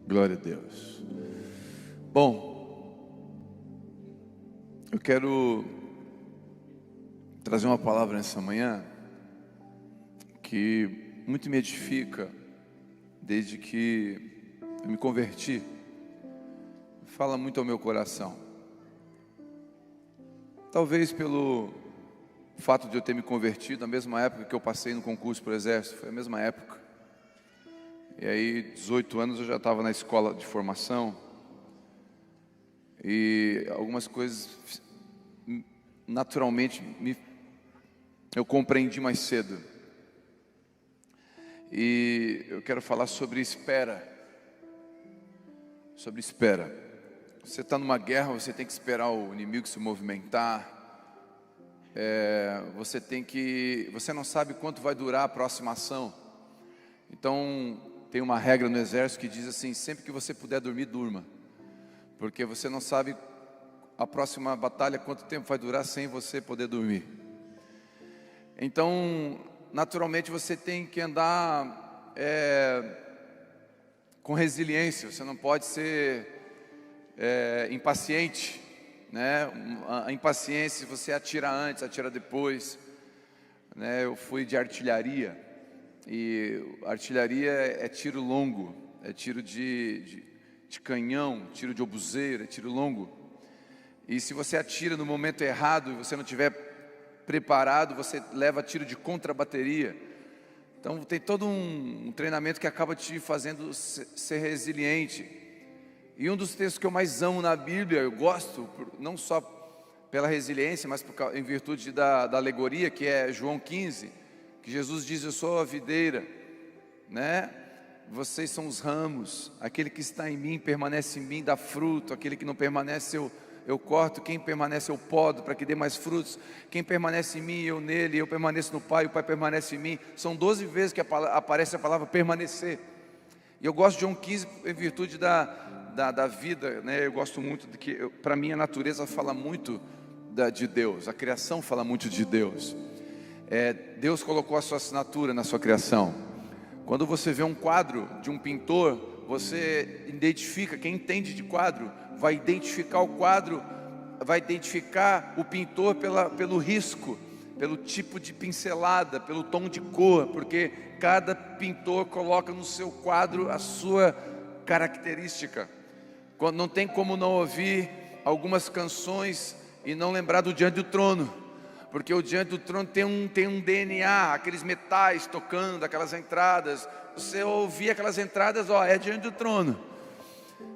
Glória a Deus. Bom, eu quero trazer uma palavra nessa manhã que muito me edifica desde que eu me converti. Fala muito ao meu coração. Talvez pelo fato de eu ter me convertido na mesma época que eu passei no concurso para o Exército, foi a mesma época. E aí, 18 anos eu já estava na escola de formação. E algumas coisas, naturalmente, eu compreendi mais cedo. E eu quero falar sobre espera. Sobre espera. Você está numa guerra, você tem que esperar o inimigo se movimentar. Você não sabe quanto vai durar a próxima ação. Então, tem uma regra no exército que diz assim: sempre que você puder dormir, durma. Porque você não sabe a próxima batalha quanto tempo vai durar sem você poder dormir. Então, naturalmente você tem que andar com resiliência. Você não pode ser impaciente, né? A impaciência, você atira antes, atira depois, né? Eu fui de artilharia. E artilharia é tiro longo, é tiro de canhão, tiro de obuseiro, é tiro longo. E se você atira no momento errado e você não estiver preparado, você leva tiro de contrabateria. Então tem todo um treinamento que acaba te fazendo ser resiliente. E um dos textos que eu mais amo na Bíblia, eu gosto, não só pela resiliência, mas em virtude da alegoria, que é João 15, que Jesus diz: eu sou a videira, né? Vocês são os ramos. Aquele que está em mim permanece em mim, dá fruto. Aquele que não permanece eu corto. Quem permanece eu podo, para que dê mais frutos. Quem permanece em mim, eu nele. Eu permaneço no Pai, o Pai permanece em mim. São 12 vezes que aparece a palavra permanecer. E eu gosto de João 15 em virtude da vida, né? Eu gosto muito de que, para mim, a natureza fala muito de Deus. A criação fala muito de Deus. Deus colocou a sua assinatura na sua criação. Quando você vê um quadro de um pintor, você identifica, quem entende de quadro, vai identificar o quadro, vai identificar o pintor pelo risco, pelo tipo de pincelada, pelo tom de cor, porque cada pintor coloca no seu quadro a sua característica. Não tem como não ouvir algumas canções e não lembrar do Diante do Trono. Porque o Diante do Trono tem um DNA, aqueles metais tocando, aquelas entradas. Você ouvir aquelas entradas, é Diante do Trono,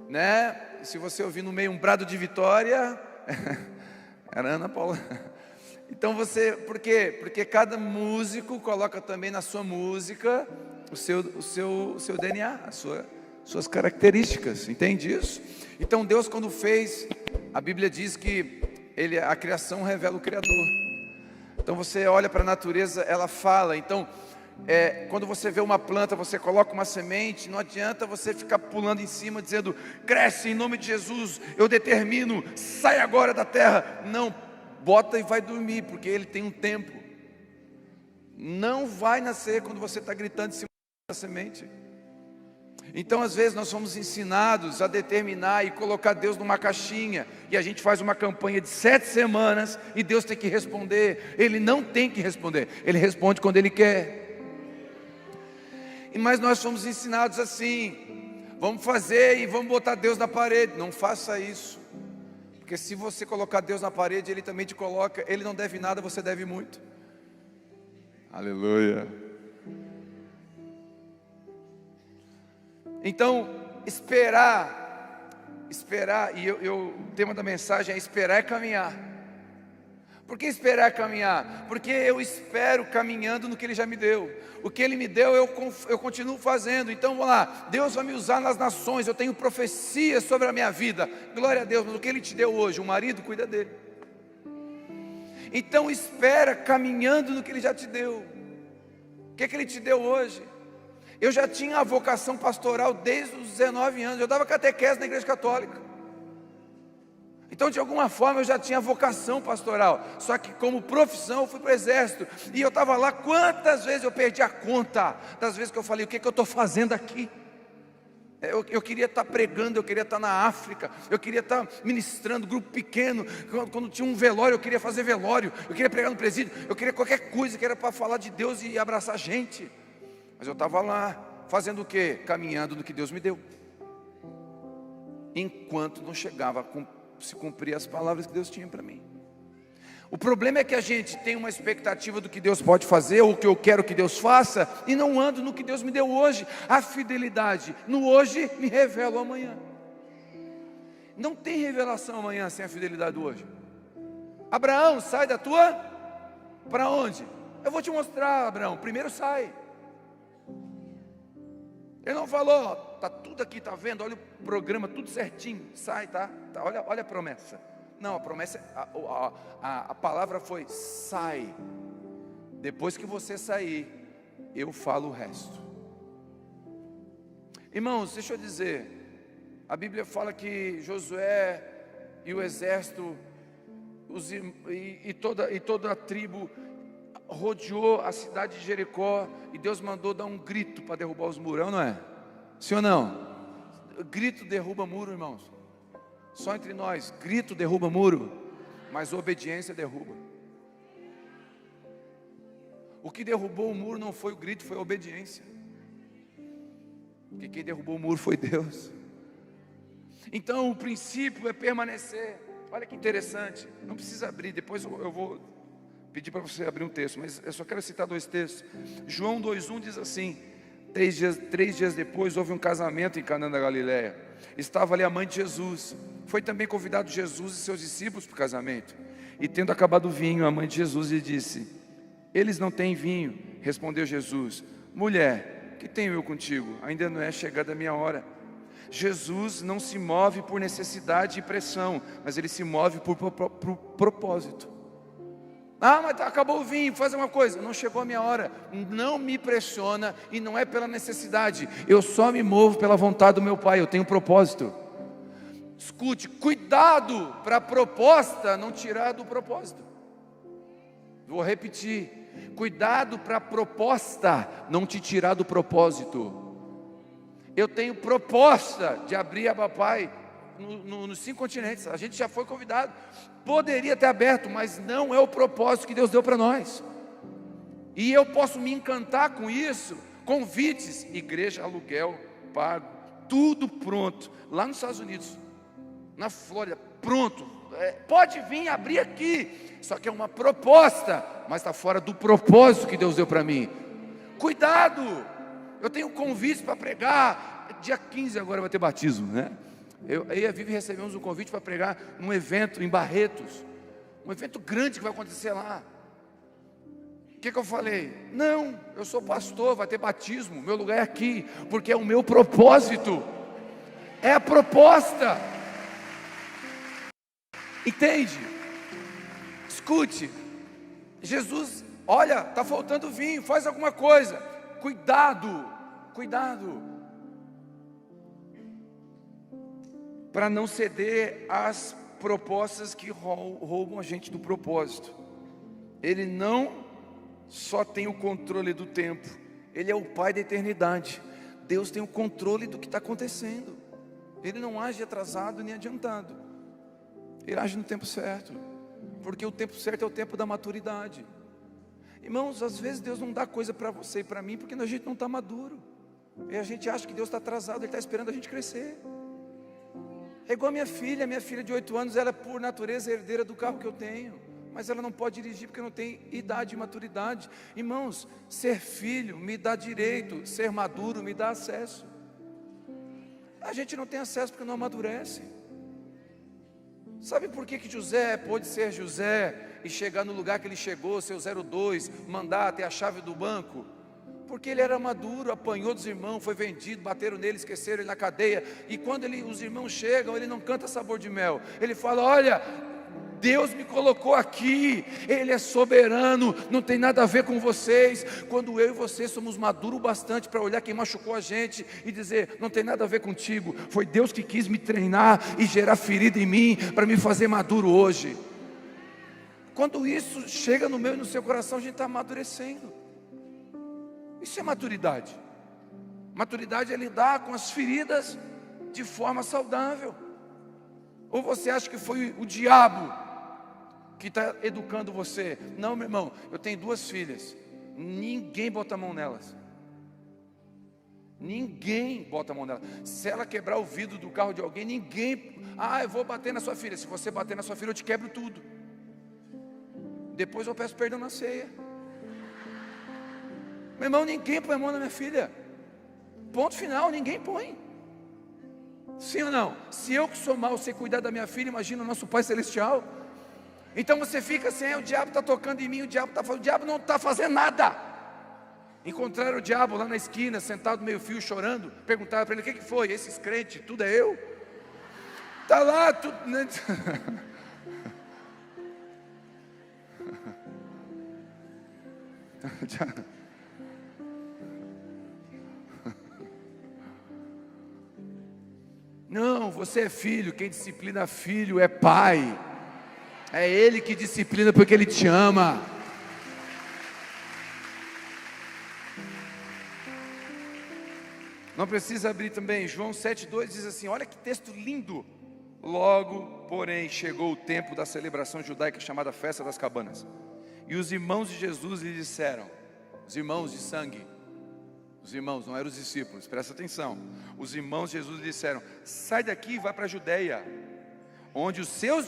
né? Se você ouvir no meio um brado de vitória, era Ana Paula. Então por quê? Porque cada músico coloca também na sua música o seu DNA, suas características, entende isso? Então Deus, quando fez, a Bíblia diz que a criação revela o Criador. Então você olha para a natureza, ela fala. Então, quando você vê uma planta, você coloca uma semente, não adianta você ficar pulando em cima, dizendo: cresce em nome de Jesus, eu determino, sai agora da terra. Não, bota e vai dormir, porque ele tem um tempo. Não vai nascer quando você está gritando em cima da semente. Então, às vezes, nós somos ensinados a determinar e colocar Deus numa caixinha. E a gente faz uma campanha de 7 semanas e Deus tem que responder. Ele não tem que responder, Ele responde quando Ele quer. Mas nós somos ensinados assim: vamos fazer e vamos botar Deus na parede. Não faça isso. Porque se você colocar Deus na parede, Ele também te coloca. Ele não deve nada, você deve muito. Aleluia. Então, esperar, e o tema da mensagem é: esperar é caminhar. Por que esperar é caminhar? Porque eu espero caminhando no que Ele já me deu. O que Ele me deu, eu continuo fazendo. Então vamos lá, Deus vai me usar nas nações, eu tenho profecias sobre a minha vida, glória a Deus. Mas o que Ele te deu hoje? Um marido, cuida dele. Então espera caminhando no que Ele já te deu. O que Ele te deu hoje? Eu já tinha a vocação pastoral desde os 19 anos. Eu dava catequese na igreja católica. Então, de alguma forma, eu já tinha vocação pastoral. Só que como profissão, eu fui para o exército. E eu estava lá, quantas vezes eu perdi a conta das vezes que eu falei: o que eu estou fazendo aqui? Eu queria estar pregando, eu queria estar na África, eu queria estar ministrando, grupo pequeno. Quando tinha um velório, eu queria fazer velório, eu queria pregar no presídio, eu queria qualquer coisa que era para falar de Deus e abraçar gente. Mas eu estava lá, fazendo o quê? Caminhando no que Deus me deu, enquanto não chegava a se cumprir as palavras que Deus tinha para mim. O problema é que a gente tem uma expectativa do que Deus pode fazer, ou o que eu quero que Deus faça, e não ando no que Deus me deu hoje. A fidelidade no hoje me revela o amanhã. Não tem revelação amanhã sem a fidelidade do hoje. Abraão, sai da tua, para onde? Eu vou te mostrar, Abraão, primeiro sai. Ele não falou, está tudo aqui, está vendo, olha o programa, tudo certinho, sai, tá? Olha a promessa. Não, a promessa, a palavra foi: sai. Depois que você sair, eu falo o resto. Irmãos, deixa eu dizer, a Bíblia fala que Josué e o exército e toda a tribo rodeou a cidade de Jericó, e Deus mandou dar um grito para derrubar os muros, não é? Sim ou não? Grito derruba muro, irmãos. Só entre nós, grito derruba muro, mas obediência derruba. O que derrubou o muro não foi o grito, foi a obediência. Porque quem derrubou o muro foi Deus. Então o princípio é permanecer. Olha que interessante, não precisa abrir, depois eu vou pedir para você abrir um texto, mas eu só quero citar 2 textos. João 2:1 diz assim: 3 dias depois houve um casamento em Canaã da Galileia. Estava ali a mãe de Jesus. Foi também convidado Jesus e seus discípulos para o casamento. E tendo acabado o vinho, a mãe de Jesus lhe disse: eles não têm vinho. Respondeu Jesus: mulher, que tenho eu contigo? Ainda não é chegada a minha hora. Jesus não se move por necessidade e pressão, mas ele se move por propósito. Ah, mas acabou o vinho, faz uma coisa. Não chegou a minha hora. Não me pressiona, e não é pela necessidade. Eu só me movo pela vontade do meu Pai. Eu tenho propósito. Escute, cuidado para a proposta não tirar do propósito. Vou repetir: cuidado para a proposta não te tirar do propósito. Eu tenho proposta de abrir a papai nos 5 continentes. A gente já foi convidado, poderia ter aberto, mas não é o propósito que Deus deu para nós. E eu posso me encantar com isso. Convites, igreja, aluguel pago, tudo pronto, lá nos Estados Unidos, na Flórida, pronto. Pode vir abrir aqui, só que é uma proposta, mas está fora do propósito que Deus deu para mim. Cuidado, eu tenho convites para pregar. Dia 15 agora vai ter batismo, né? Eu e a Vivi recebemos um convite para pregar num evento em Barretos, um evento grande que vai acontecer lá. O que eu falei? Não, eu sou pastor, vai ter batismo, meu lugar é aqui, porque é o meu propósito, é a proposta. Entende? Escute, Jesus, olha, está faltando vinho, faz alguma coisa. Cuidado, cuidado, para não ceder às propostas que roubam a gente do propósito. Ele não só tem o controle do tempo, Ele é o Pai da eternidade. Deus tem o controle do que está acontecendo. Ele não age atrasado nem adiantado. Ele age no tempo certo, porque o tempo certo é o tempo da maturidade. Irmãos, às vezes Deus não dá coisa para você e para mim, porque a gente não está maduro, e a gente acha que Deus está atrasado, Ele está esperando a gente crescer. É igual a minha filha de 8 anos, ela é por natureza herdeira do carro que eu tenho, mas ela não pode dirigir porque não tem idade e maturidade. Irmãos, ser filho me dá direito, ser maduro me dá acesso. A gente não tem acesso porque não amadurece. Sabe por que José pôde ser José e chegar no lugar que ele chegou, seu 02, mandar ter a chave do banco? Porque ele era maduro, apanhou dos irmãos, foi vendido, bateram nele, esqueceram ele na cadeia. E quando os irmãos chegam, ele não canta sabor de mel. Ele fala: olha, Deus me colocou aqui, Ele é soberano, não tem nada a ver com vocês. Quando eu e você somos maduros bastante para olhar quem machucou a gente e dizer: não tem nada a ver contigo, foi Deus que quis me treinar e gerar ferida em mim para me fazer maduro hoje. Quando isso chega no meu e no seu coração, a gente está amadurecendo. Isso é maturidade. Maturidade é lidar com as feridas de forma saudável. Ou você acha que foi o diabo que está educando você? Não, meu irmão, eu tenho 2 filhas, ninguém bota a mão nelas. Ninguém bota a mão nela. Se ela quebrar o vidro do carro de alguém, ninguém, eu vou bater na sua filha. Se você bater na sua filha, eu te quebro tudo. Depois eu peço perdão na ceia. Meu irmão, ninguém põe a mão na minha filha. Ponto final, ninguém põe. Sim ou não? Se eu que sou mau sei cuidar da minha filha, imagina o nosso Pai Celestial. Então você fica assim, o diabo está tocando em mim, o diabo não está fazendo nada. Encontraram o diabo lá na esquina, sentado meio fio, chorando. Perguntaram para ele, o que foi? Esses crentes, tudo é eu? Está lá, tudo... Não, você é filho, quem disciplina filho é pai. É ele que disciplina porque ele te ama. Não precisa abrir também, João 7,2 diz assim, olha que texto lindo. Logo, porém, chegou o tempo da celebração judaica chamada Festa das Cabanas. E os irmãos de Jesus lhe disseram, os irmãos de sangue, os irmãos, não eram os discípulos, presta atenção. Os irmãos de Jesus lhe disseram, sai daqui e vai para a Judeia, onde os seus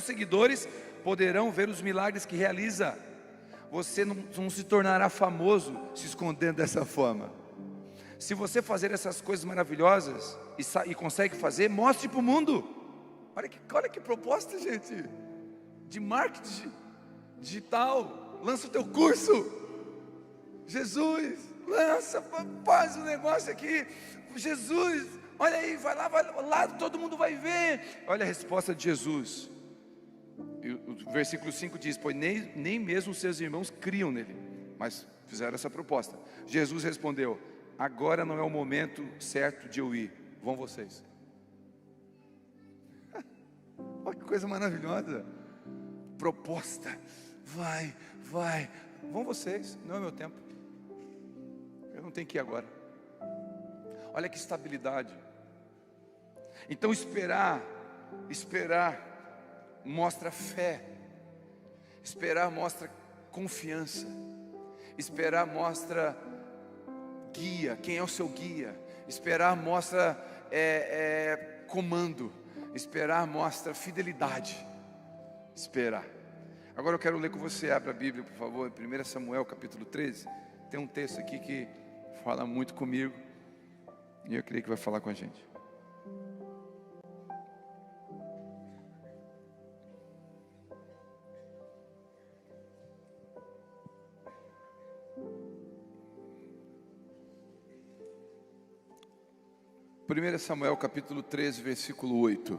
seguidores poderão ver os milagres que realiza. Você não se tornará famoso se escondendo dessa forma. Se você fazer essas coisas maravilhosas e consegue fazer, mostre para o mundo. Olha que proposta, gente, de marketing digital. Lança o teu curso. Jesus, lança, faz um negócio aqui. Jesus, olha aí, vai lá, todo mundo vai ver. Olha a resposta de Jesus. O versículo 5 diz, pois nem mesmo seus irmãos criam nele, mas fizeram essa proposta. Jesus respondeu, agora não é o momento certo de eu ir, vão vocês. Olha que coisa maravilhosa. Proposta, vai, vão vocês, não é meu tempo. Eu não tenho que ir agora. Olha que estabilidade. Então esperar mostra fé. Esperar mostra confiança. Esperar mostra guia, quem é o seu guia. Esperar mostra comando. Esperar mostra fidelidade. Esperar. Agora eu quero ler com você, abra a Bíblia por favor, em 1 Samuel capítulo 13. Tem um texto aqui que fala muito comigo, e eu creio que vai falar com a gente. Primeiro Samuel capítulo 13, versículo 8.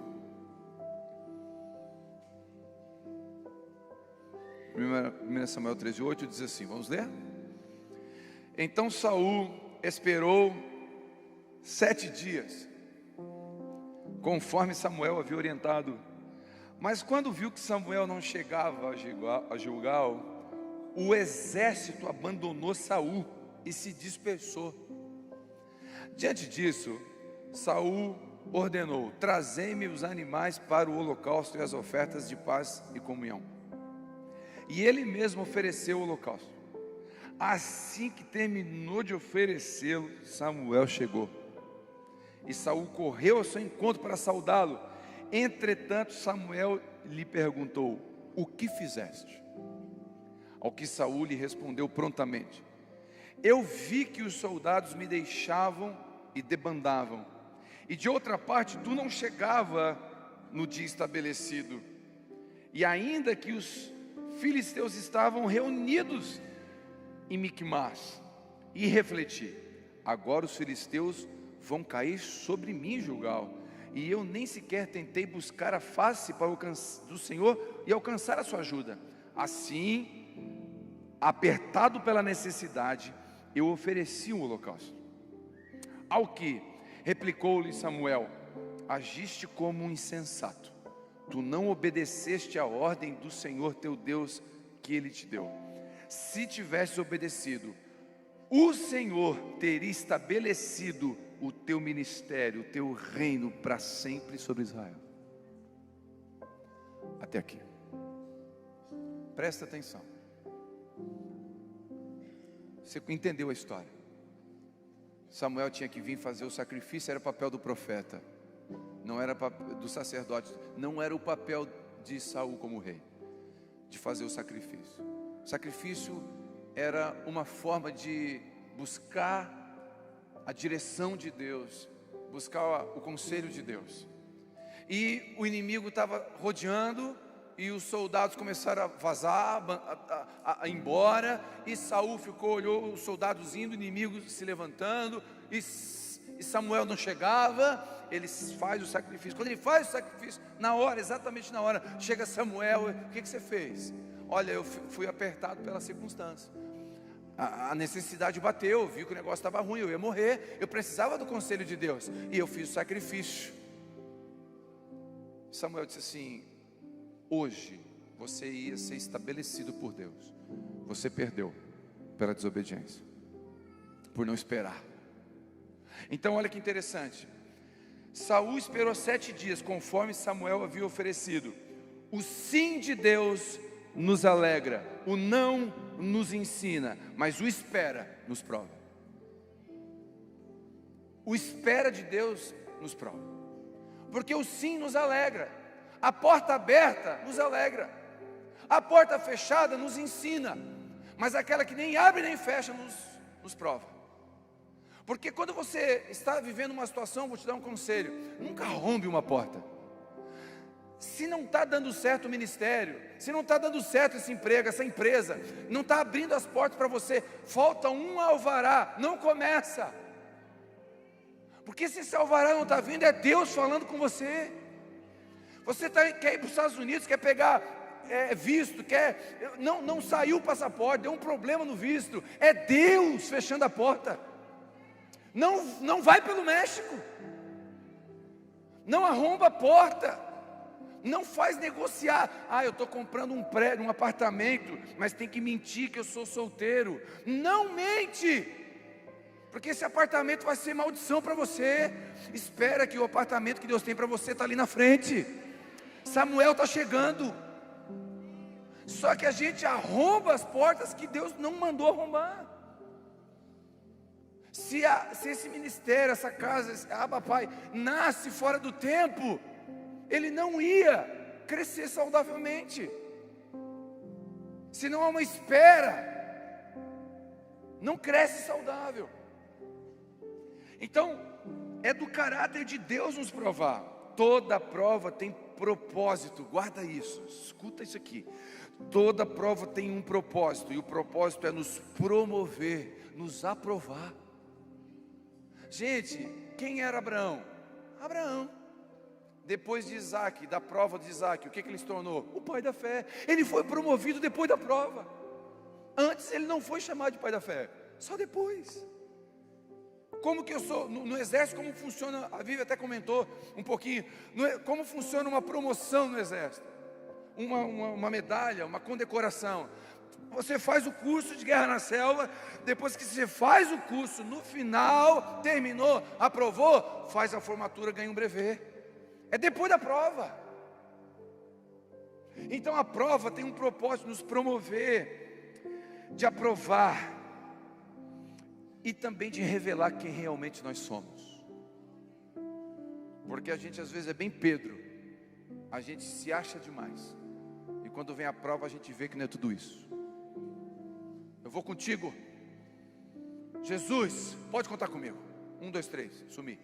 1 Samuel 13, 8 diz assim, vamos ler? Então Saul esperou 7 dias, conforme Samuel havia orientado. Mas quando viu que Samuel não chegava a Gilgal, o exército abandonou Saul e se dispersou. Diante disso, Saul ordenou, trazei-me os animais para o holocausto e as ofertas de paz e comunhão. E ele mesmo ofereceu o holocausto. Assim que terminou de oferecê-lo, Samuel chegou. E Saul correu ao seu encontro para saudá-lo. Entretanto, Samuel lhe perguntou, o que fizeste? Ao que Saul lhe respondeu prontamente, eu vi que os soldados me deixavam e debandavam, e de outra parte tu não chegava no dia estabelecido, e ainda que os filisteus estavam reunidos em Miquimás, e refleti, agora os filisteus vão cair sobre mim, Gilgal, e eu nem sequer tentei buscar a face do Senhor e alcançar a sua ajuda. Assim, apertado pela necessidade, eu ofereci o holocausto. Ao que replicou-lhe Samuel, agiste como um insensato, tu não obedeceste à ordem do Senhor teu Deus que ele te deu. Se tivesses obedecido, o Senhor teria estabelecido o teu ministério, o teu reino para sempre sobre Israel. Até aqui. Presta atenção. Você entendeu a história? Samuel tinha que vir fazer o sacrifício, era o papel do profeta, não era do sacerdote, não era o papel de Saul como rei, de fazer o sacrifício. O sacrifício era uma forma de buscar a direção de Deus, buscar o conselho de Deus. E o inimigo estava rodeando, e os soldados começaram a vazar, a ir embora, e Saul olhou os soldados indo, o inimigo se levantando, e Samuel não chegava. Ele faz o sacrifício. Quando ele faz o sacrifício, na hora, exatamente na hora, chega Samuel: o que você fez? Olha, eu fui apertado pela circunstância, a necessidade bateu, vi que o negócio estava ruim, eu ia morrer, eu precisava do conselho de Deus, e eu fiz o sacrifício. Samuel disse assim: hoje você ia ser estabelecido por Deus, você perdeu pela desobediência, por não esperar. Então olha que interessante, Saul esperou 7 dias, conforme Samuel havia oferecido. O sim de Deus nos alegra, o não nos ensina, mas o espera nos prova. O espera de Deus nos prova, porque o sim nos alegra, a porta aberta nos alegra, a porta fechada nos ensina, mas aquela que nem abre nem fecha nos prova. Porque quando você está vivendo uma situação, vou te dar um conselho: nunca arrombe uma porta. Se não está dando certo o ministério, se não está dando certo esse emprego, essa empresa, não está abrindo as portas para você, falta um alvará, não começa. Porque se esse alvará não está vindo, é Deus falando com você. Você quer ir para os Estados Unidos, quer pegar visto, não saiu o passaporte, deu um problema no visto, é Deus fechando a porta. Não vai pelo México, não arromba a porta, não faz negociar. Eu estou comprando um prédio, um apartamento, mas tem que mentir que eu sou solteiro. Não mente, porque esse apartamento vai ser maldição para você. Espera que o apartamento que Deus tem para você está ali na frente. Samuel está chegando, só que a gente arromba as portas que Deus não mandou arrombar. Se esse ministério, essa casa, papai, nasce fora do tempo, ele não ia crescer saudavelmente. Se não há uma espera, não cresce saudável. Então, é do caráter de Deus nos provar. Toda prova tem propósito, guarda isso, escuta isso aqui. Toda prova tem um propósito, e o propósito é nos promover, nos aprovar. Gente, quem era Abraão? Abraão, depois de Isaac, da prova de Isaac, o que ele se tornou? O pai da fé. Ele foi promovido depois da prova. Antes ele não foi chamado de pai da fé, só depois. Como que eu sou, no exército, como funciona, a Vivi até comentou um pouquinho, como funciona uma promoção no exército, uma medalha, uma condecoração. Você faz o curso de guerra na selva, depois que você faz o curso, no final, terminou, aprovou, faz a formatura, ganha um brevet. É depois da prova. Então a prova tem um propósito, nos promover, de aprovar, e também de revelar quem realmente nós somos. Porque a gente às vezes é bem Pedro, a gente se acha demais, e quando vem a prova a gente vê que não é tudo isso. Eu vou contigo, Jesus, pode contar comigo. 1, 2, 3, sumi.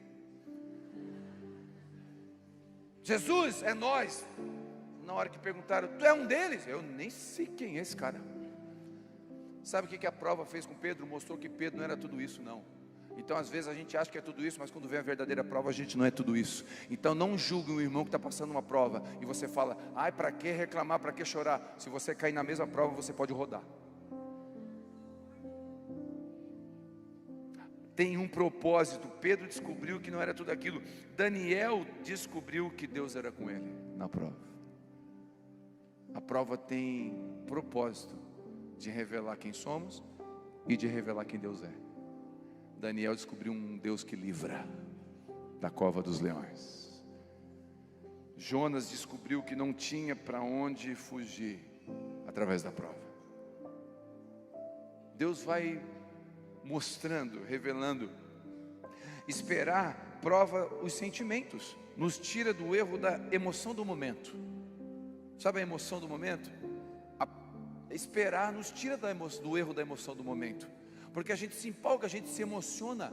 Jesus, é nós. Na hora que perguntaram, tu é um deles? Eu nem sei quem é esse cara. Sabe o que a prova fez com Pedro? Mostrou que Pedro não era tudo isso não. Então às vezes a gente acha que é tudo isso, mas quando vem a verdadeira prova a gente não é tudo isso. Então não julgue um irmão que está passando uma prova e você fala: ai, para que reclamar, para que chorar? Se você cair na mesma prova você pode rodar. Tem um propósito. Pedro descobriu que não era tudo aquilo. Daniel descobriu que Deus era com ele na prova. A prova tem propósito de revelar quem somos e de revelar quem Deus é. Daniel descobriu um Deus que livra da cova dos leões. Jonas descobriu que não tinha para onde fugir através da prova. Deus vai mostrando, revelando. Esperar prova os sentimentos, nos tira do erro da emoção do momento. Sabe a emoção do momento? Esperar nos tira do erro da emoção do momento, porque a gente se empolga, a gente se emociona.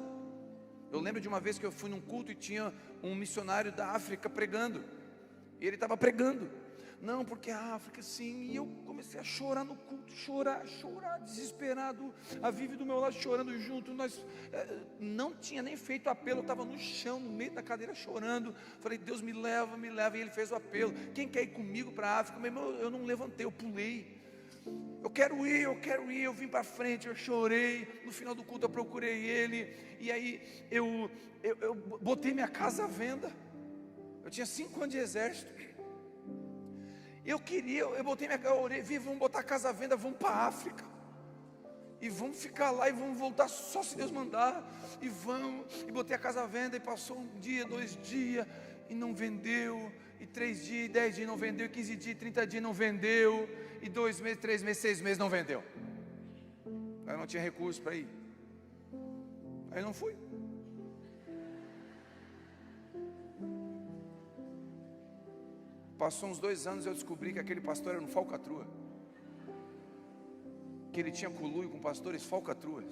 Eu lembro de uma vez que eu fui num culto e tinha um missionário da África pregando, e ele estava pregando, não, porque a África sim, e eu comecei a chorar no culto, chorar, desesperado, a Vivi do meu lado chorando junto, nós não tinha nem feito apelo, eu estava no chão, no meio da cadeira chorando, falei, Deus me leva, e ele fez o apelo, quem quer ir comigo para a África? Meu irmão, eu não levantei, eu pulei, eu quero ir, eu vim para frente, eu chorei, no final do culto eu procurei ele, e aí eu botei minha casa à venda, eu tinha 5 anos de exército, eu botei minha casa, eu orei, vamos botar a casa à venda, vamos para a África, e vamos ficar lá, e vamos voltar só se Deus mandar, e botei a casa à venda, e passou 1 dia, 2 dias, e não vendeu, e 3 dias, 10 dias não vendeu, 15 dias, 30 dias não vendeu, e 2 meses, 3 meses, 6 meses não vendeu. Aí eu não tinha recurso para ir, aí eu não fui. Passou uns 2 anos, eu descobri que aquele pastor era um falcatrua, que ele tinha conluio com pastores falcatruas,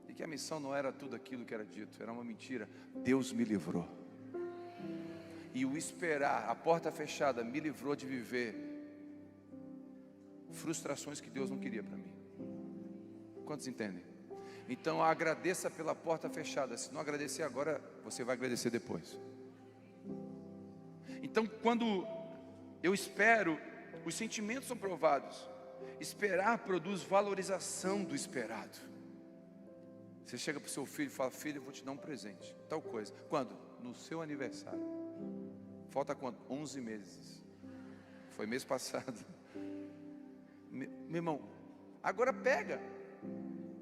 e que a missão não era tudo aquilo que era dito, era uma mentira. Deus me livrou, e o esperar, a porta fechada, me livrou de viver frustrações que Deus não queria para mim. Quantos entendem? Então agradeça pela porta fechada. Se não agradecer agora, você vai agradecer depois. Então quando eu espero, os sentimentos são provados. Esperar produz valorização do esperado. Você chega para o seu filho e fala, filho, eu vou te dar um presente, tal coisa. Quando? No seu aniversário. Falta quanto? 11 meses. Foi mês passado. Meu irmão, agora pega.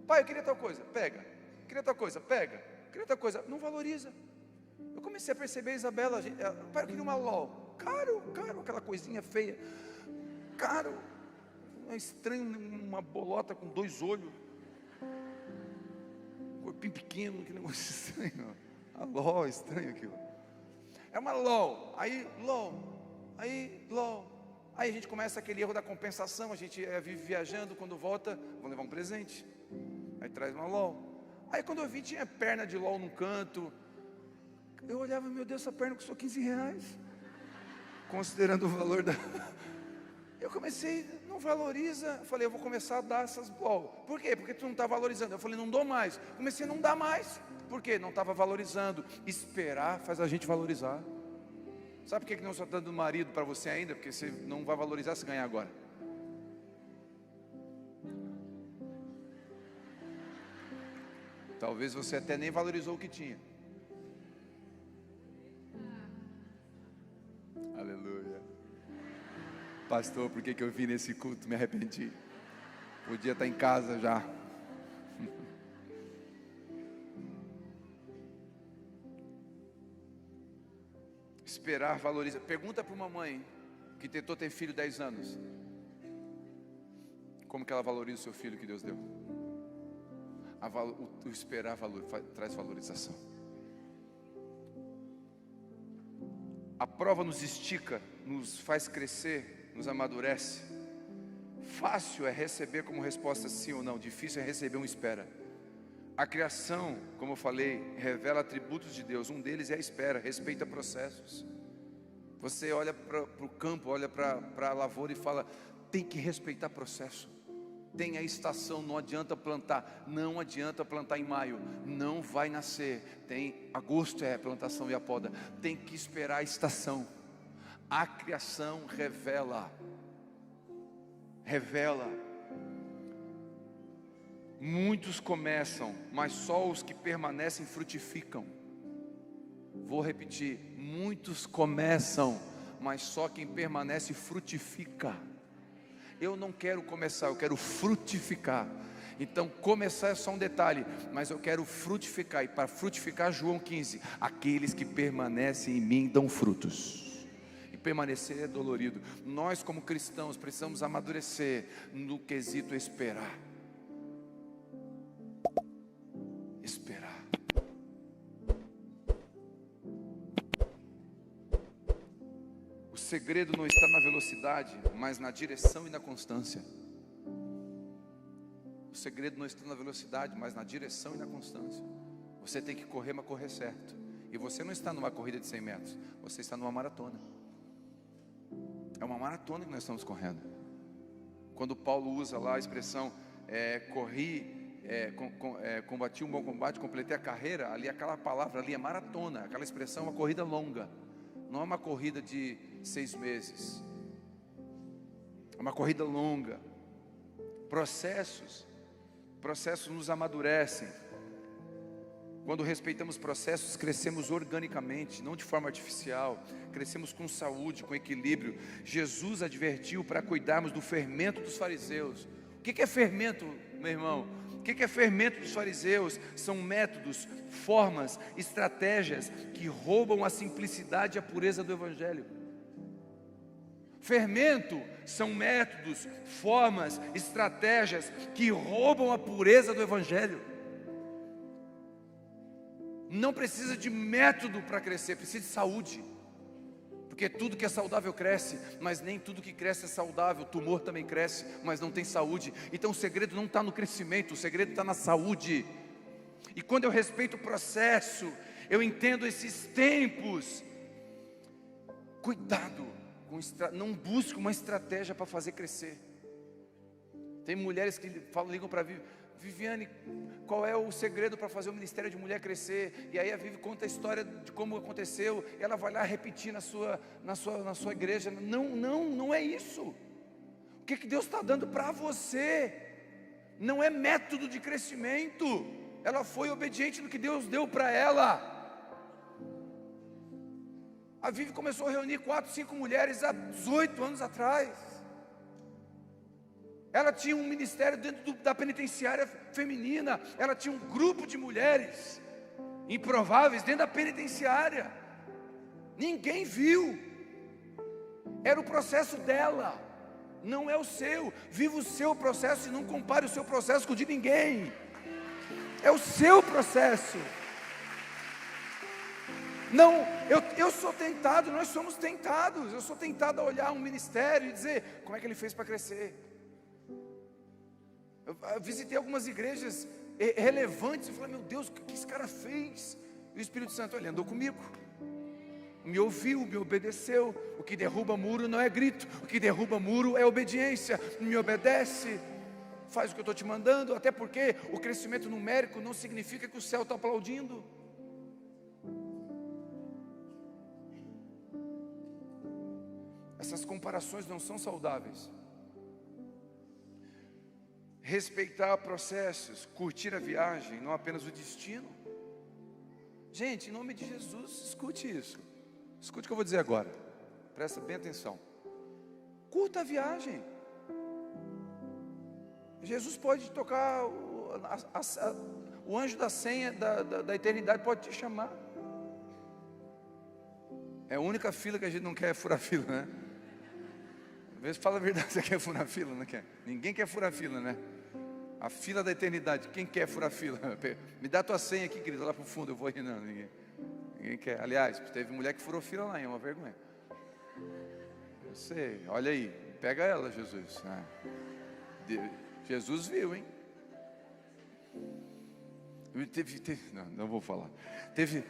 Pai, eu queria tal coisa, pega. Queria tal coisa, pega. Queria tal coisa, não valoriza. Eu comecei a perceber a Isabela, pai, eu queria uma LOL. Caro, aquela coisinha feia. Caro, é estranho, uma bolota com 2 olhos. Corpinho pequeno, que negócio estranho. A LOL, estranho aquilo. É uma LOL, aí LOL. Aí a gente começa aquele erro da compensação, a gente vive viajando, quando volta, vamos levar um presente. Aí traz uma LOL. Aí quando eu vi, tinha perna de LOL num canto. Eu olhava, meu Deus, essa perna custou R$15. Considerando o valor da... Eu comecei, não valoriza. Falei, eu vou começar a dar essas LOL. Por quê? Porque tu não está valorizando. Eu falei, não dou mais. Comecei a não dar mais. Por quê? Não estava valorizando. Esperar faz a gente valorizar. Sabe por que não está dando marido para você ainda? Porque você não vai valorizar se ganhar agora. Talvez você até nem valorizou o que tinha. Aleluia. Pastor, por que eu vim nesse culto? Me arrependi. Podia estar em casa já. Esperar valoriza. Pergunta para uma mãe que tentou ter filho 10 anos. Como que ela valoriza o seu filho que Deus deu? O esperar traz valorização. A prova nos estica, nos faz crescer, nos amadurece. Fácil é receber como resposta sim ou não, difícil é receber um espera. A criação, como eu falei, revela atributos de Deus. Um deles é a espera, respeita processos. Você olha para o campo, olha para a lavoura e fala, tem que respeitar processo. Tem a estação, não adianta plantar. Não adianta plantar em maio, não vai nascer. Agosto é a plantação e a poda. Tem que esperar a estação. A criação revela. Muitos começam, mas só os que permanecem frutificam. Vou repetir, muitos começam, mas só quem permanece frutifica. Eu não quero começar, eu quero frutificar. Então começar é só um detalhe, mas eu quero frutificar. E para frutificar, João 15, aqueles que permanecem em mim dão frutos. E permanecer é dolorido. Nós como cristãos precisamos amadurecer no quesito esperar. Esperar. O segredo não está na velocidade, mas na direção e na constância. O segredo não está na velocidade, mas na direção e na constância. Você tem que correr, mas correr certo. E você não está numa corrida de 100 metros, você está numa maratona. É uma maratona que nós estamos correndo. Quando Paulo usa lá a expressão combati um bom combate, completei a carreira, ali aquela palavra ali é maratona, aquela expressão é uma corrida longa. Não é uma corrida de 6 meses. É uma corrida longa. Processos nos amadurecem. Quando respeitamos processos, crescemos organicamente, não de forma artificial. Crescemos com saúde, com equilíbrio. Jesus advertiu para cuidarmos do fermento dos fariseus. O que é fermento, meu irmão? O que é fermento dos fariseus? São métodos, formas, estratégias que roubam a simplicidade e a pureza do Evangelho. Fermento são métodos, formas, estratégias que roubam a pureza do Evangelho. Não precisa de método para crescer, precisa de saúde. Porque tudo que é saudável cresce, mas nem tudo que cresce é saudável. O tumor também cresce, mas não tem saúde. Então o segredo não está no crescimento, o segredo está na saúde. E quando eu respeito o processo, eu entendo esses tempos. Cuidado, não busque uma estratégia para fazer crescer. Tem mulheres que ligam para Viviane, qual é o segredo para fazer o ministério de mulher crescer? E aí a Vivi conta a história de como aconteceu. E ela vai lá repetir na sua igreja. Não é isso. O que Deus está dando para você não é método de crescimento. Ela foi obediente no que Deus deu para ela. A Vivi começou a reunir 4, 5 mulheres há 18 anos atrás. Ela tinha um ministério dentro da penitenciária feminina. Ela tinha um grupo de mulheres improváveis dentro da penitenciária. Ninguém viu. Era o processo dela, não é o seu. Viva o seu processo e não compare o seu processo com o de ninguém. É o seu processo. Não, eu sou tentado, nós somos tentados. Eu sou tentado a olhar um ministério e dizer, como é que ele fez para crescer? Eu visitei algumas igrejas relevantes e falei, meu Deus, o que esse cara fez? E o Espírito Santo, ele andou comigo, me ouviu, me obedeceu. O que derruba muro não é grito, o que derruba muro é obediência. Me obedece, faz o que eu estou te mandando. Até porque o crescimento numérico não significa que o céu está aplaudindo. Essas comparações não são saudáveis. Respeitar processos, curtir a viagem, não apenas o destino. Gente, em nome de Jesus, escute isso. Escute o que eu vou dizer agora. Presta bem atenção. Curta a viagem. Jesus pode tocar, o anjo da senha da eternidade pode te chamar. É a única fila que a gente não quer furar fila, né? Às vezes fala a verdade, você quer furar fila, não quer? Ninguém quer furar fila, né? A fila da eternidade, quem quer furar fila? Me dá a tua senha aqui, querido, lá para o fundo, eu vou ir, não, ninguém quer. Aliás, teve mulher que furou fila lá, é uma vergonha. Eu sei, olha aí, pega ela, Jesus. Jesus viu, hein? Não vou falar. Teve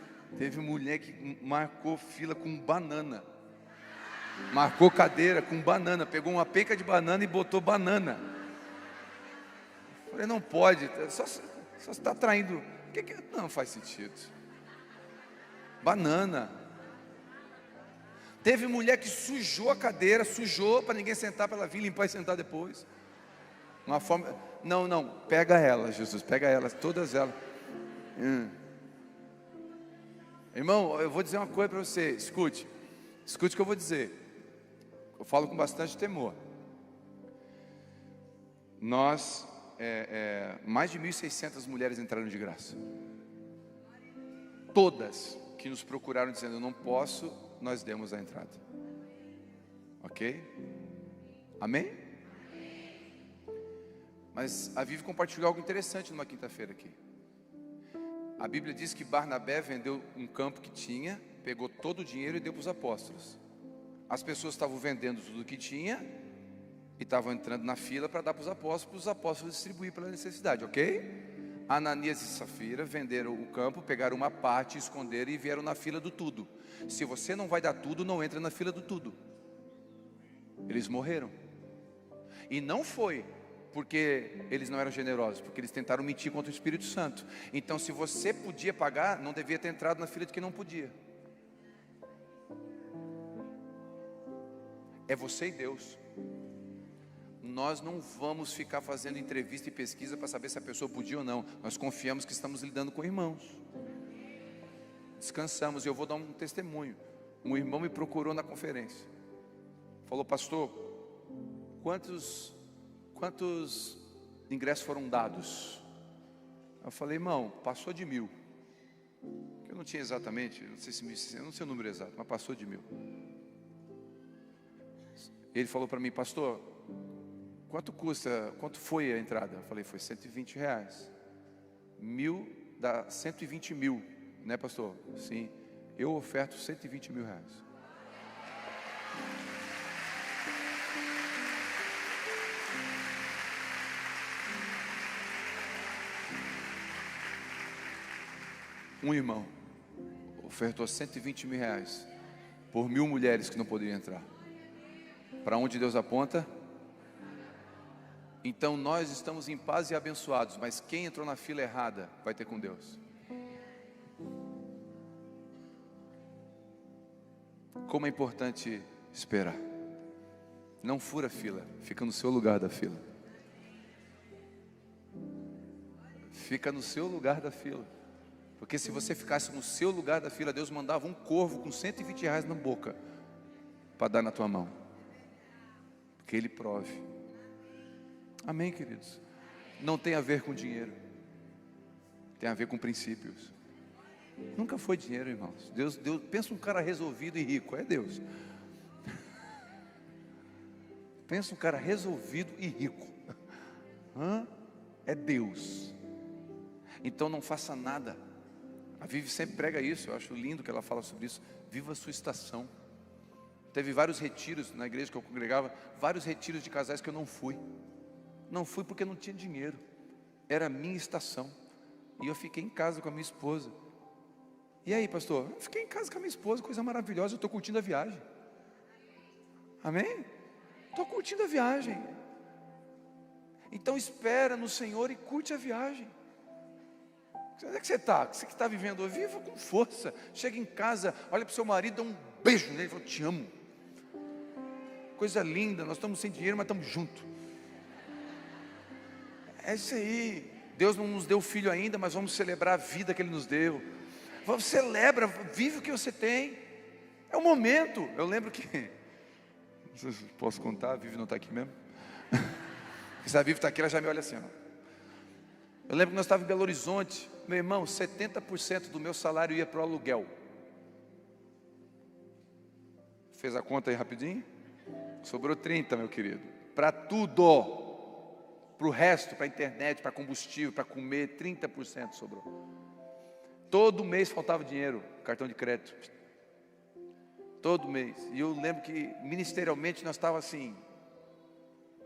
mulher que marcou fila com banana. Marcou cadeira com banana, pegou uma penca de banana e botou banana. Falei, não pode, só está traindo. Não faz sentido. Banana. Teve mulher que sujou a cadeira, sujou para ninguém sentar, para ela vir limpar e sentar depois. Uma forma. Não, pega ela, Jesus, pega elas, todas elas. Irmão, eu vou dizer uma coisa para você, escute o que eu vou dizer. Eu falo com bastante temor. Nós mais de 1.600 mulheres entraram de graça. Todas que nos procuraram dizendo, eu não posso, nós demos a entrada. Ok? Amém? Mas a Vivi compartilhou algo interessante numa quinta-feira aqui. A Bíblia diz que Barnabé vendeu um campo que tinha, pegou todo o dinheiro e deu para os apóstolos. As pessoas estavam vendendo tudo que tinha e estavam entrando na fila para dar para os apóstolos distribuir pela necessidade, ok? Ananias e Safira venderam o campo, pegaram uma parte, esconderam e vieram na fila do tudo. Se você não vai dar tudo, não entra na fila do tudo. Eles morreram. E não foi porque eles não eram generosos, porque eles tentaram mentir contra o Espírito Santo. Então, se você podia pagar, não devia ter entrado na fila de quem não podia. É você e Deus. Nós não vamos ficar fazendo entrevista e pesquisa para saber se a pessoa podia ou não. Nós confiamos que estamos lidando com irmãos. Descansamos. E eu vou dar um testemunho. Um irmão me procurou na conferência. Falou, pastor, quantos ingressos foram dados? Eu falei, irmão, passou de 1.000. Eu não tinha exatamente, não sei se eu não sei o número exato, mas passou de 1.000. Ele falou para mim, pastor, quanto foi a entrada? Eu falei, foi R$120. 1.000 dá 120 mil, né, pastor? Sim, eu oferto R$120 mil. Um irmão ofertou R$120 mil por 1.000 mulheres que não poderiam entrar. Para onde Deus aponta? Então nós estamos em paz e abençoados, mas quem entrou na fila errada vai ter com Deus. Como é importante esperar. Não fura a fila, fica no seu lugar da fila. Fica no seu lugar da fila. Porque se você ficasse no seu lugar da fila, Deus mandava um corvo com R$120 na boca para dar na tua mão. Porque Ele prove. Amém, queridos? Não tem a ver com dinheiro. Tem a ver com princípios. Nunca foi dinheiro, irmãos. Deus, pensa um cara resolvido e rico, é Deus. Pensa um cara resolvido e rico. É Deus. Então não faça nada. A Vivi sempre prega isso, eu acho lindo que ela fala sobre isso. Viva a sua estação. Teve vários retiros na igreja que eu congregava, vários retiros de casais que eu não fui. Não fui porque não tinha dinheiro. Era a minha estação. E eu fiquei em casa com a minha esposa. E aí, pastor? Eu fiquei em casa com a minha esposa, coisa maravilhosa, eu estou curtindo a viagem. Amém? Estou curtindo a viagem. Então espera no Senhor e curte a viagem. Onde é que você está? O que você está vivendo? Viva com força. Chega em casa, olha para o seu marido, dá um beijo nele e fala, te amo. Coisa linda, nós estamos sem dinheiro, mas estamos juntos. É isso aí. Deus não nos deu filho ainda, mas vamos celebrar a vida que Ele nos deu. Vamos, celebra, vive o que você tem. É o momento. Eu lembro que, não sei se posso contar, a Vivi não está aqui mesmo. Se a Vivi está aqui, ela já me olha assim, ó. Eu lembro que nós estávamos em Belo Horizonte, meu irmão, 70% do meu salário ia para o aluguel. Fez a conta aí rapidinho? Sobrou 30, meu querido. Para tudo. Para o resto, para a internet, para combustível, para comer, 30% sobrou. Todo mês faltava dinheiro, cartão de crédito. Todo mês. E eu lembro que ministerialmente nós estávamos assim,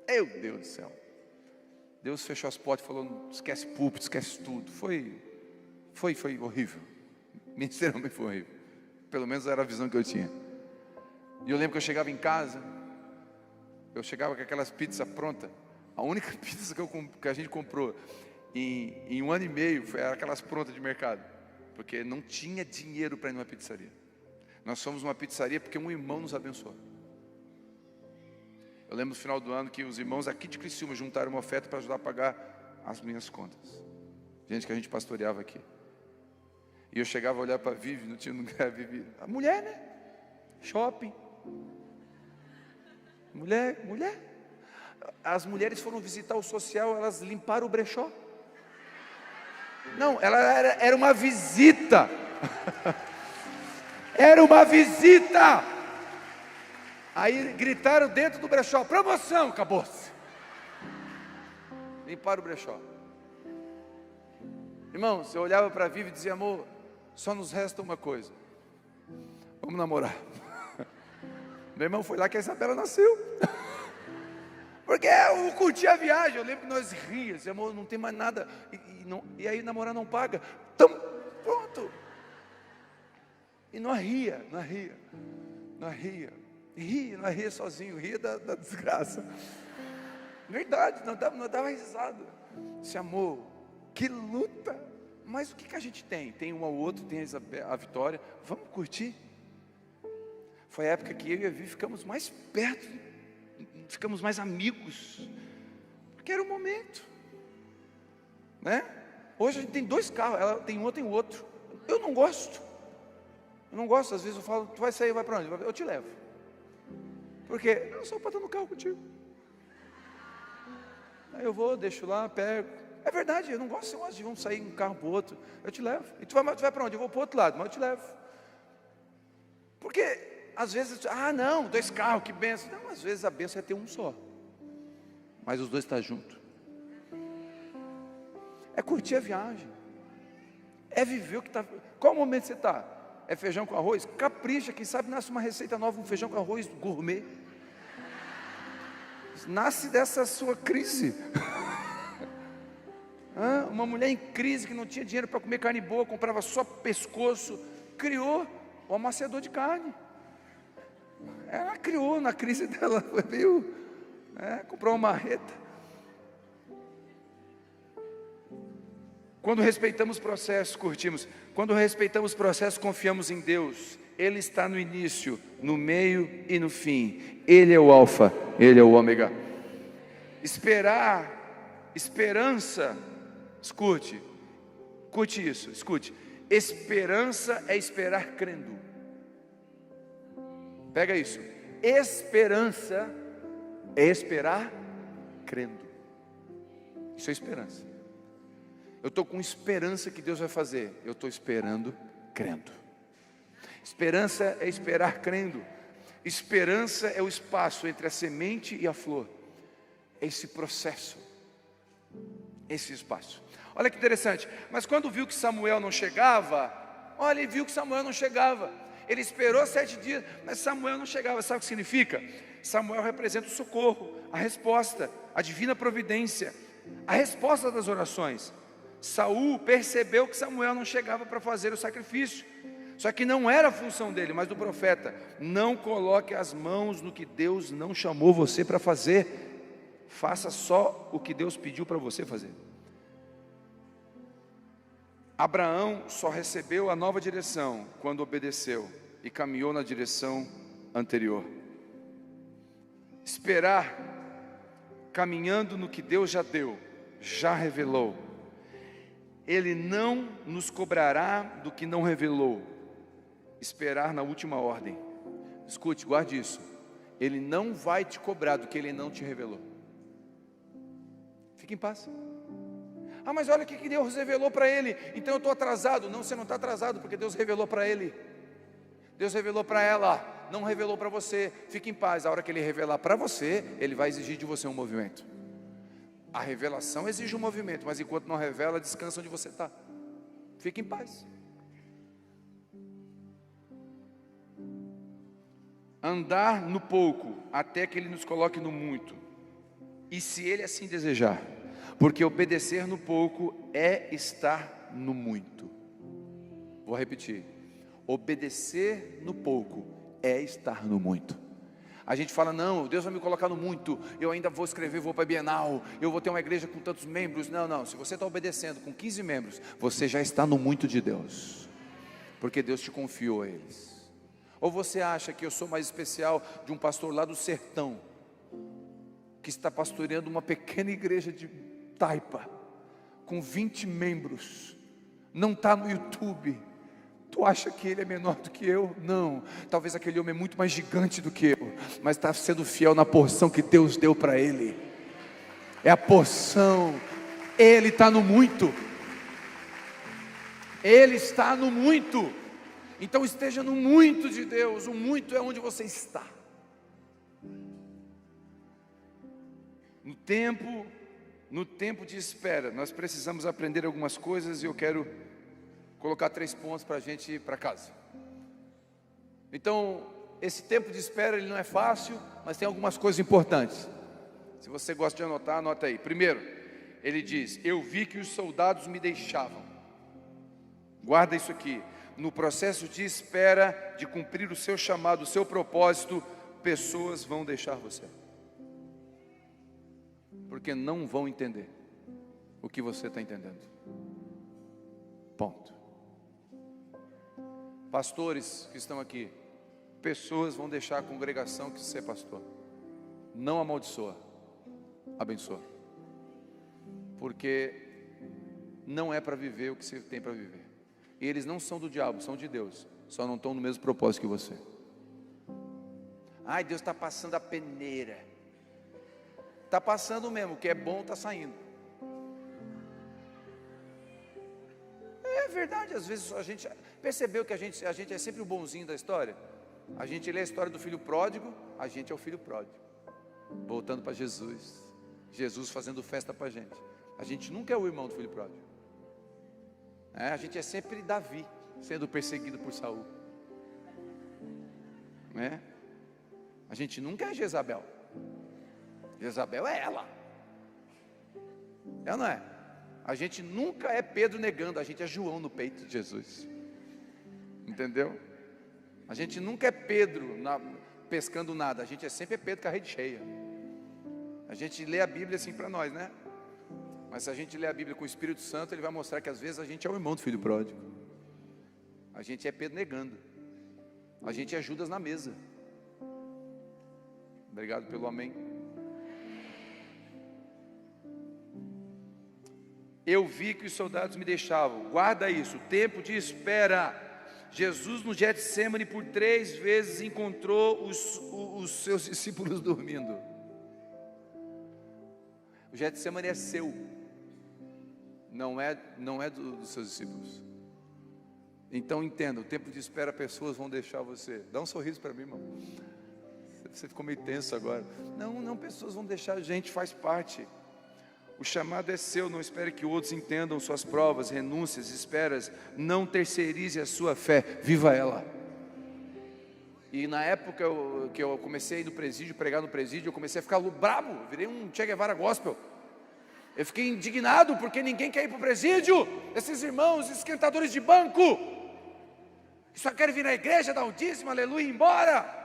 meu Deus do céu. Deus fechou as portas e falou, esquece púlpito, esquece tudo. Foi horrível. Ministerialmente foi horrível. Pelo menos era a visão que eu tinha. E eu lembro que eu chegava em casa, eu chegava com aquelas pizzas prontas. A única pizza que a gente comprou em 1 ano e meio foi aquelas prontas de mercado. Porque não tinha dinheiro para ir numa pizzaria. Nós somos uma pizzaria porque um irmão nos abençoou. Eu lembro no final do ano que os irmãos aqui de Criciúma juntaram uma oferta para ajudar a pagar as minhas contas. Gente que a gente pastoreava aqui. E eu chegava a olhar para a Vivi, não tinha lugar a Vivi. A mulher, né? Shopping. Mulher. As mulheres foram visitar o social, elas limparam o brechó. Não, era uma visita. Era uma visita. Aí gritaram dentro do brechó: promoção, acabou-se. Limparam o brechó. Irmão, você olhava para a Vivi e dizia: amor, só nos resta uma coisa, vamos namorar. Meu irmão foi lá que a Isabela nasceu. Porque eu curti a viagem. Eu lembro que nós ríamos, amor, não tem mais nada. E aí namorar não paga. Então, pronto. E nós ria. Ria sozinho, ria da desgraça. Verdade, não dava risada. Esse amor, que luta. Mas o que a gente tem? Tem um ao outro, tem a Vitória. Vamos curtir? Foi a época que eu e a Vivi ficamos mais perto, ficamos mais amigos, porque era o momento, né? Hoje a gente tem 2 carros, ela tem um, eu tenho outro. Eu não gosto, às vezes eu falo: tu vai sair, vai para onde? Eu te levo, porque eu só para estar no carro contigo. Aí eu vou, deixo lá, pego. É verdade, eu não gosto de vamos sair um carro para o outro. Eu te levo. E tu vai para onde? Eu vou para o outro lado, mas eu te levo. Porque às vezes, não, 2 carros, que benção. Não, às vezes a benção é ter um só, mas os 2 estão juntos. É curtir a viagem, é viver o que está. Qual momento você está? É feijão com arroz? Capricha, quem sabe nasce uma receita nova, um feijão com arroz gourmet. Nasce dessa sua crise. Uma mulher em crise que não tinha dinheiro para comer carne boa, comprava só pescoço, criou o amaciador de carne. Ela criou na crise dela, viu? Comprou uma marreta. Quando respeitamos o processo, curtimos. Quando respeitamos o processo, confiamos em Deus. Ele está no início, no meio e no fim. Ele é o alfa, Ele é o ômega. Esperança, escute isso, escute. Esperança é esperar crendo. Pega isso. Esperança é esperar crendo. Isso é esperança. Eu estou com esperança que Deus vai fazer. Eu estou esperando crendo. Esperança é esperar crendo. Esperança é o espaço entre a semente e a flor. Esse processo, esse espaço. Olha que interessante. Mas quando viu que Samuel não chegava, ele viu que Samuel não chegava. Ele esperou 7 dias, mas Samuel não chegava. Sabe o que significa? Samuel representa o socorro, a resposta, a divina providência, a resposta das orações. Saul percebeu que Samuel não chegava para fazer o sacrifício. Só que não era a função dele, mas do profeta. Não coloque as mãos no que Deus não chamou você para fazer. Faça só o que Deus pediu para você fazer. Abraão só recebeu a nova direção quando obedeceu e caminhou na direção anterior. Esperar, caminhando no que Deus já deu, já revelou. Ele não nos cobrará do que não revelou. Esperar na última ordem. Escute, guarde isso. Ele não vai te cobrar do que Ele não te revelou. Fique em paz. Mas olha o que Deus revelou para ele. Então eu estou atrasado. Não, você não está atrasado, porque Deus revelou para ele. Deus revelou para ela, não revelou para você. Fique em paz. A hora que Ele revelar para você, Ele vai exigir de você um movimento. A revelação exige um movimento, mas enquanto não revela, descansa onde você está. Fique em paz. Andar no pouco, até que Ele nos coloque no muito. E se Ele assim desejar. Porque obedecer no pouco é estar no muito. Vou repetir. Obedecer no pouco é estar no muito. A gente fala: não, Deus vai me colocar no muito. Eu ainda vou escrever, vou para a Bienal. Eu vou ter uma igreja com tantos membros. Não, se você está obedecendo com 15 membros, você já está no muito de Deus. Porque Deus te confiou a eles. Ou você acha que eu sou mais especial de um pastor lá do sertão, que está pastoreando uma pequena igreja de Taipa, com 20 membros, não está no YouTube. Tu acha que ele é menor do que eu? Não, talvez aquele homem é muito mais gigante do que eu, mas está sendo fiel na porção que Deus deu para ele. é a porção. Ele está no muito. Ele está no muito. Então esteja no muito de Deus. O muito é onde você está. No tempo de espera, nós precisamos aprender algumas coisas, e eu quero colocar 3 pontos para a gente ir para casa. Então, esse tempo de espera, ele não é fácil, mas tem algumas coisas importantes. Se você gosta de anotar, anota aí. Primeiro, ele diz: eu vi que os soldados me deixavam. Guarda isso aqui. No processo de espera, de cumprir o seu chamado, o seu propósito, pessoas vão deixar você, porque não vão entender o que você está entendendo. Ponto. Pastores que estão aqui, pessoas vão deixar a congregação que você é pastor. Não amaldiçoa, abençoa, porque não é para viver o que você tem para viver. E eles não são do diabo, são de Deus, só não estão no mesmo propósito que você. Ai, Deus está passando a peneira. Está passando mesmo, o que é bom está saindo. É verdade, às vezes a gente percebeu que a gente é sempre o bonzinho da história. A gente lê a história do filho pródigo, a gente é o filho pródigo, voltando para Jesus, Jesus fazendo festa para a gente. A gente nunca é o irmão do filho pródigo. A gente é sempre Davi, sendo perseguido por Saul. A gente nunca é Jezabel. Jezabel é ela. Ela não é. A gente nunca é Pedro negando, a gente é João no peito de Jesus. Entendeu? A gente nunca é Pedro pescando nada, a gente é sempre Pedro com a rede cheia. A gente lê a Bíblia assim para nós, né? Mas se a gente lê a Bíblia com o Espírito Santo, ele vai mostrar que às vezes a gente é o irmão do filho pródigo. A gente é Pedro negando. A gente é Judas na mesa. Obrigado pelo amém. Eu vi que os soldados me deixavam. Guarda isso, tempo de espera. Jesus no Getsemane por 3 vezes encontrou os seus discípulos dormindo. O Getsemane é seu, não é dos seus discípulos. Então entenda, o tempo de espera, pessoas vão deixar você. Dá um sorriso para mim, irmão. Você ficou meio tenso agora. Não, pessoas vão deixar a gente, faz parte. O chamado é seu, não espere que outros entendam suas provas, renúncias, esperas. Não terceirize a sua fé, viva ela. E na época que eu comecei a ir no presídio, pregar no presídio, eu comecei a ficar bravo, virei um Che Guevara gospel. Eu fiquei indignado porque ninguém quer ir para o presídio. Esses irmãos esquentadores de banco, que só querem vir na igreja, dar um dízimo, aleluia, e ir embora.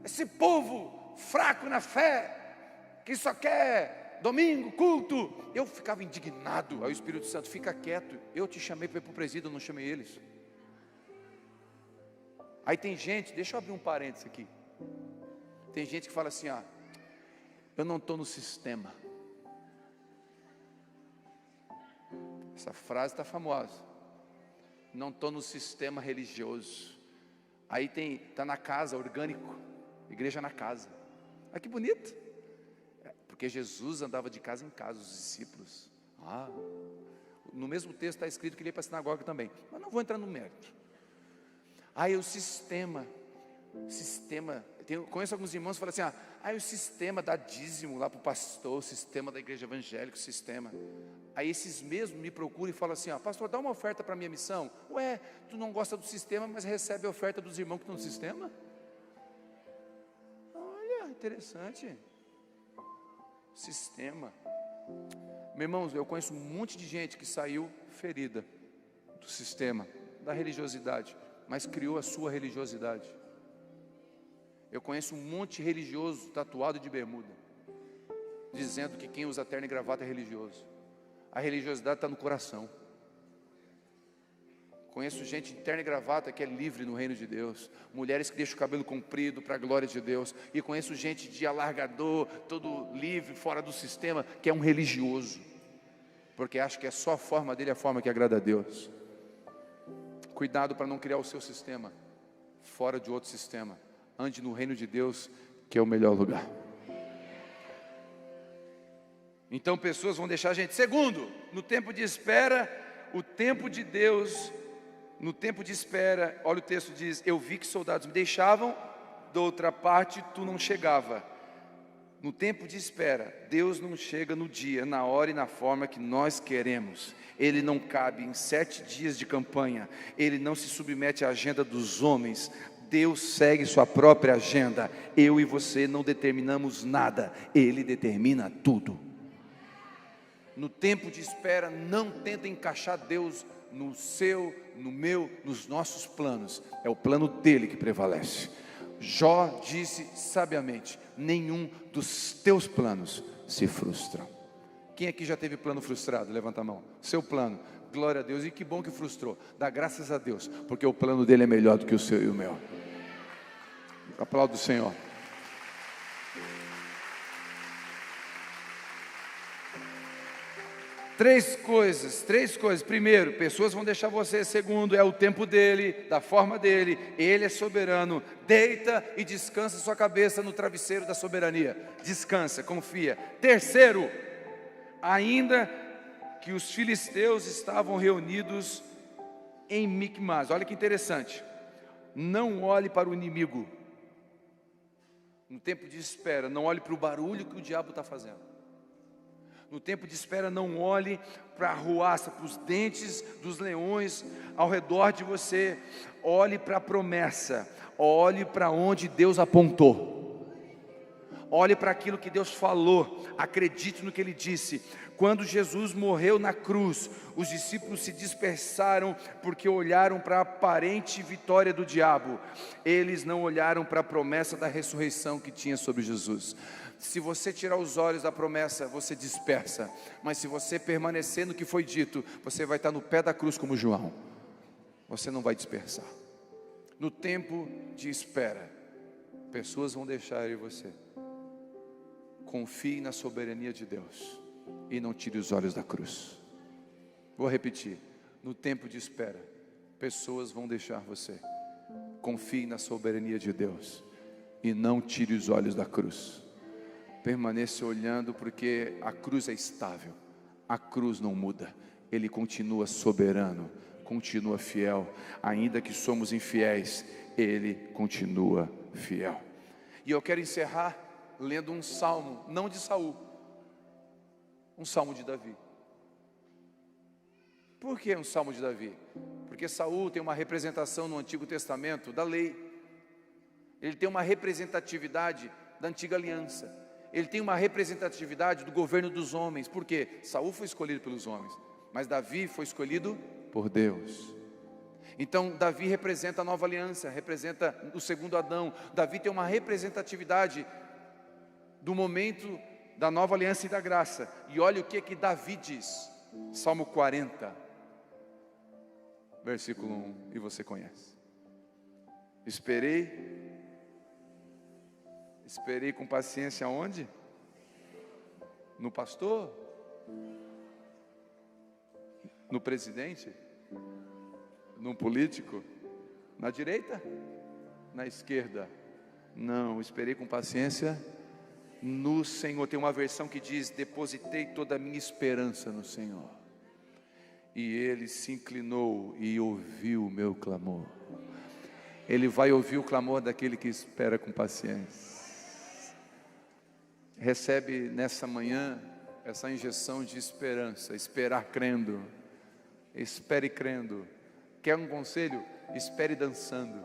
Esse povo fraco na fé, que só quer domingo, culto. Eu ficava indignado. Aí o Espírito Santo: fica quieto, eu te chamei para ir para o presídio, eu não chamei eles. Aí tem gente, deixa eu abrir um parênteses aqui. Tem gente que fala assim: eu não estou no sistema. Essa frase está famosa. Não estou no sistema religioso. Aí está na casa, orgânico. Igreja na casa. Olha que bonito. Porque Jesus andava de casa em casa, os discípulos. No mesmo texto está escrito que ele ia para a sinagoga também. Mas não vou entrar no mérito. Aí o sistema. Conheço alguns irmãos que falam assim: o sistema dá dízimo lá para o pastor, o sistema da igreja evangélica, o sistema. Aí esses mesmos me procuram e falam assim: pastor, dá uma oferta para a minha missão. Ué, tu não gosta do sistema, mas recebe a oferta dos irmãos que estão no sistema? Olha, interessante. Sistema. Meus irmãos, eu conheço um monte de gente que saiu ferida do sistema, da religiosidade, mas criou a sua religiosidade. Eu conheço um monte de religioso tatuado de bermuda, dizendo que quem usa terno e gravata é religioso. A religiosidade está no coração. Conheço gente de terno e gravata que é livre no reino de Deus. Mulheres que deixam o cabelo comprido para a glória de Deus. E conheço gente de alargador, todo livre, fora do sistema, que é um religioso, porque acha que é só a forma dele, a forma que agrada a Deus. Cuidado para não criar o seu sistema fora de outro sistema. Ande no reino de Deus, que é o melhor lugar. Então pessoas vão deixar a gente. Segundo, no tempo de espera, o tempo de Deus, no tempo de espera, olha o texto diz: eu vi que soldados me deixavam, da outra parte tu não chegava. No tempo de espera, Deus não chega no dia, na hora e na forma que nós queremos. Ele não cabe em 7 dias de campanha. Ele não se submete à agenda dos homens. Deus segue sua própria agenda. Eu e você não determinamos nada. Ele determina tudo. No tempo de espera, não tenta encaixar Deus no seu, no meu, nos nossos planos. É o plano dele que prevalece. Jó disse sabiamente: nenhum dos teus planos se frustram. Quem aqui já teve plano frustrado? Levanta a mão. Seu plano, glória a Deus. E que bom que frustrou. Dá graças a Deus, porque o plano dele é melhor do que o seu e o meu. Aplauda o Senhor. Três coisas. Primeiro, pessoas vão deixar você. Segundo, é o tempo dele, da forma dele. Ele é soberano. Deita e descansa sua cabeça no travesseiro da soberania. Descansa, confia. Terceiro, ainda que os filisteus estavam reunidos em Micmas. Olha que interessante. Não olhe para o inimigo. No tempo de espera, não olhe para o barulho que o diabo está fazendo. No tempo de espera, não olhe para a arruaça, para os dentes dos leões ao redor de você. Olhe para a promessa. Olhe para onde Deus apontou. Olhe para aquilo que Deus falou. Acredite no que Ele disse. Quando Jesus morreu na cruz, os discípulos se dispersaram porque olharam para a aparente vitória do diabo. Eles não olharam para a promessa da ressurreição que tinha sobre Jesus. Se você tirar os olhos da promessa, você dispersa. Mas se você permanecer no que foi dito, você vai estar no pé da cruz como João. Você não vai dispersar. No tempo de espera, pessoas vão deixar em você. Confie na soberania de Deus e não tire os olhos da cruz. Vou repetir. No tempo de espera, pessoas vão deixar você. Confie na soberania de Deus e não tire os olhos da cruz. Permaneça olhando, porque a cruz é estável. A cruz não muda. Ele continua soberano, continua fiel. Ainda que somos infiéis, Ele continua fiel. E eu quero encerrar lendo um salmo, não de Saul, um salmo de Davi. Por que um salmo de Davi? Porque Saul tem uma representação no Antigo Testamento da lei. Ele tem uma representatividade da antiga aliança. Ele tem uma representatividade do governo dos homens. Por quê? Saul foi escolhido pelos homens, mas Davi foi escolhido por Deus. Então Davi representa a nova aliança, representa o segundo Adão. Davi tem uma representatividade do momento da nova aliança e da graça. E olha o que Davi diz. Salmo 40, versículo 1, e você conhece. Esperei com paciência onde? No pastor? No presidente? No político? Na direita? Na esquerda? Não, esperei com paciência no Senhor. Tem uma versão que diz: depositei toda a minha esperança no Senhor, e Ele se inclinou e ouviu o meu clamor. Ele vai ouvir o clamor daquele que espera com paciência. Recebe nessa manhã essa injeção de esperança. Esperar crendo. Espere crendo. Quer um conselho? Espere dançando.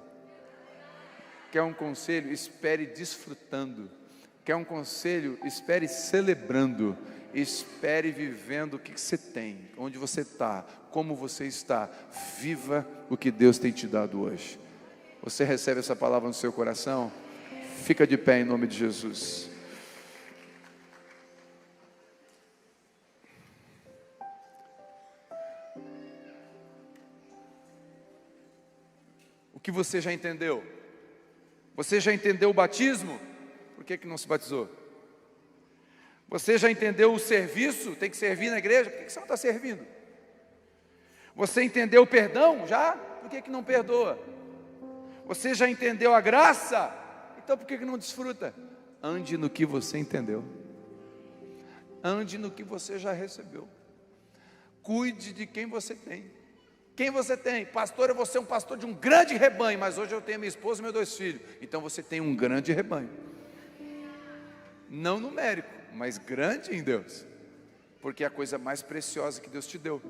Quer um conselho? Espere desfrutando. Quer um conselho? Espere celebrando. Espere vivendo o que você tem, onde você está, como você está. Viva o que Deus tem te dado hoje. Você recebe essa palavra no seu coração? Fica de pé em nome de Jesus. O que você já entendeu? Você já entendeu o batismo? Por que não se batizou? Você já entendeu o serviço? Tem que servir na igreja? Por que você não está servindo? Você entendeu o perdão? Já? Por que não perdoa? Você já entendeu a graça? Então por que não desfruta? Ande no que você entendeu. ande no que você já recebeu. Cuide de quem você tem. Quem você tem? Pastor, eu vou ser um pastor de um grande rebanho, mas hoje eu tenho minha esposa e meus 2 filhos. Então você tem um grande rebanho. Não numérico, mas grande em Deus. Porque é a coisa mais preciosa que Deus te deu.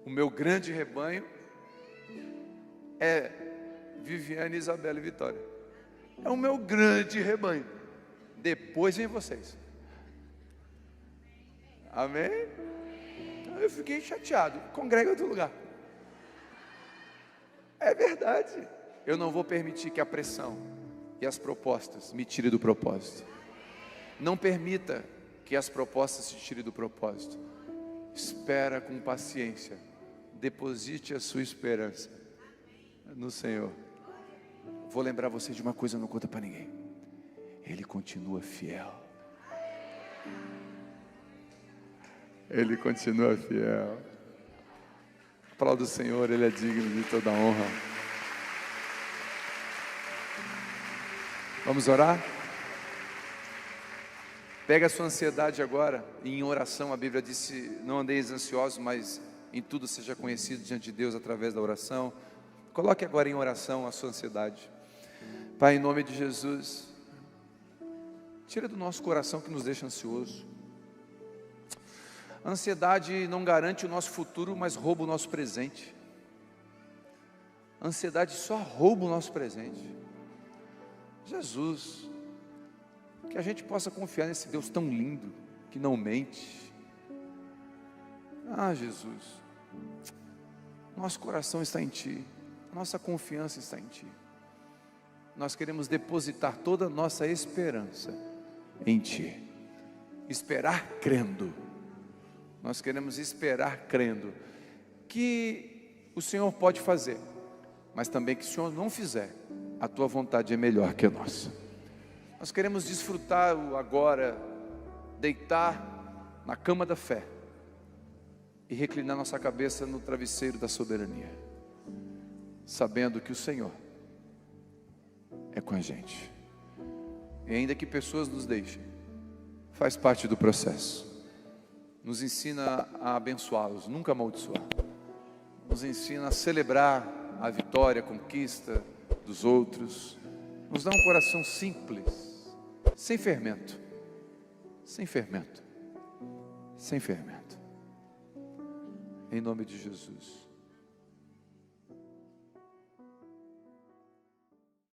O meu grande rebanho é Viviane, Isabela e Vitória. É o meu grande rebanho. Depois vem vocês. Amém? Eu fiquei chateado. Congrega em outro lugar. É verdade. Eu não vou permitir que a pressão e as propostas me tirem do propósito. Não permita que as propostas te tirem do propósito. Espera com paciência. Deposite a sua esperança no Senhor. Vou lembrar você de uma coisa, não conta para ninguém. Ele continua fiel. Ele continua fiel. Aplauda o Senhor, Ele é digno de toda honra. Vamos orar? Pega a sua ansiedade agora, e em oração, a Bíblia disse: não andeis ansiosos, mas em tudo seja conhecido diante de Deus através da oração. Coloque agora em oração a sua ansiedade. Pai, em nome de Jesus, tira do nosso coração que nos deixa ansioso. A ansiedade não garante o nosso futuro, mas rouba o nosso presente. A ansiedade só rouba o nosso presente. Jesus, que a gente possa confiar nesse Deus tão lindo, que não mente. Ah, Jesus, nosso coração está em Ti, nossa confiança está em Ti. Nós queremos depositar toda a nossa esperança em Ti. Esperar crendo. Nós queremos esperar crendo que o Senhor pode fazer, mas também que se o Senhor não fizer, a Tua vontade é melhor que a nossa. Nós queremos desfrutar o agora, deitar na cama da fé e reclinar nossa cabeça no travesseiro da soberania, sabendo que o Senhor é com a gente. E ainda que pessoas nos deixem, faz parte do processo. Nos ensina a abençoá-los, nunca amaldiçoar. Nos ensina a celebrar a vitória, a conquista dos outros. Nos dá um coração simples, sem fermento. Sem fermento. Sem fermento. Em nome de Jesus.